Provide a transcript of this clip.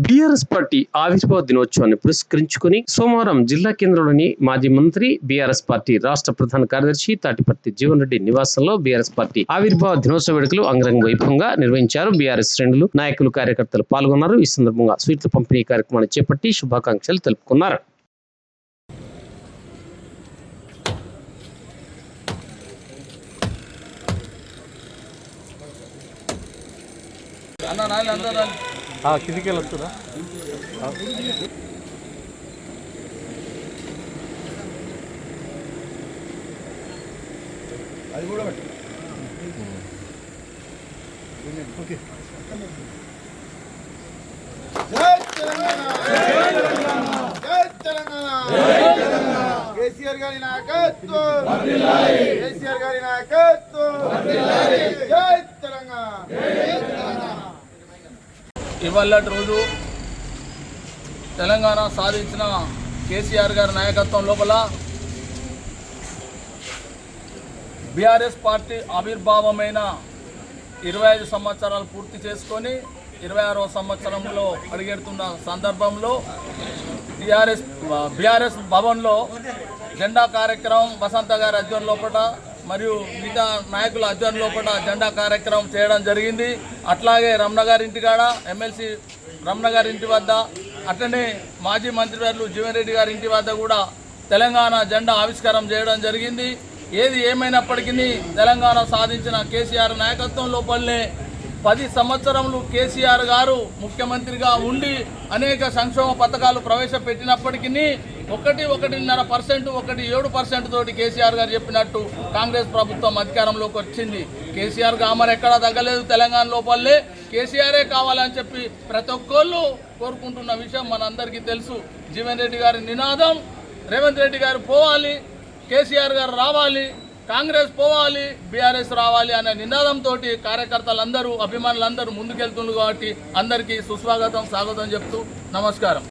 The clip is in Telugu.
బీఆర్ఎస్ పార్టీ ఆవిర్భావ దినోత్సవాన్ని పురస్కరించుకుని సోమవారం జిల్లా కేంద్రంలోని మాజీ మంత్రి బీఆర్ఎస్ పార్టీ రాష్ట్ర ప్రధాన కార్యదర్శి తాటిపర్తి జీవన్ రెడ్డి నివాసంలో బీఆర్ఎస్ పార్టీ ఆవిర్భావ దినోత్సవ వేడుకలు అంగరంగ వైభవంగా నిర్వహించారు. బీఆర్ఎస్ శ్రేణులు, నాయకులు, కార్యకర్తలు పాల్గొన్నారు. ఈ సందర్భంగా స్వీట్ల పంపిణీ కార్యక్రమాన్ని చేపట్టి శుభాకాంక్షలు తెలుపుకున్నారు. కిందికి వెళ్ళొస్తుందా? అది కూడా ఓకే. జై తెలంగాణ, జై తెలంగాణ, జై తెలంగాణ. కేసీఆర్ గారి నాయకత్వం, కేసీఆర్ గారి నాయకత్వం. జై తెలంగాణ, జై తెలంగాణ. ఇవాళ రోజు తెలంగాణ సాధించిన కేసీఆర్ గారి నాయకత్వం లోపల బీఆర్ఎస్ పార్టీ ఆవిర్భావమైన 25 సంవత్సరాలు పూర్తి చేసుకొని 26వ సంవత్సరంలో అడుగెడుతున్న సందర్భంలో బీఆర్ఎస్ భవన్లో జెండా కార్యక్రమం వసంత గారి అధ్వర్యం లోపల మరియు మిగతా నాయకుల అధ్వర్యం లోపల జెండా కార్యక్రమం చేయడం జరిగింది. అట్లాగే రమణ గారి ఇంటికాడ ఎమ్మెల్సీ రమణ గారి ఇంటి వద్ద, అట్లనే మాజీ మంత్రివర్యులు జీవన్ రెడ్డి గారి ఇంటి వద్ద కూడా తెలంగాణ జెండా ఆవిష్కారం చేయడం జరిగింది. ఏది ఏమైనప్పటికీ తెలంగాణ సాధించిన కేసీఆర్ నాయకత్వం లోపలనే 10 సంవత్సరములు కేసీఆర్ గారు ముఖ్యమంత్రిగా ఉండి అనేక సంక్షేమ పథకాలు ప్రవేశపెట్టినప్పటికీ 1.5%, 7% తోటి కేసీఆర్ గారు చెప్పినట్టు కాంగ్రెస్ ప్రభుత్వం అధికారంలోకి వచ్చింది. కేసీఆర్ గామర్ ఎక్కడా తగ్గలేదు. తెలంగాణ లోపలే కేసీఆరే కావాలని చెప్పి ప్రతి ఒక్కళ్ళు కోరుకుంటున్న విషయం మనందరికీ తెలుసు. జీవన్ రెడ్డి గారి నినాదం రేవంత్ రెడ్డి గారు పోవాలి, కేసీఆర్ గారు రావాలి, కాంగ్రెస్ పోవాలి, బీఆర్ఎస్ రావాలి అనే నినాదంతో కార్యకర్తలందరూ, అభిమానులందరూ ముందుకెళ్తున్నారు. కాబట్టి అందరికీ సుస్వాగతం, స్వాగతం చెప్తూ నమస్కారం.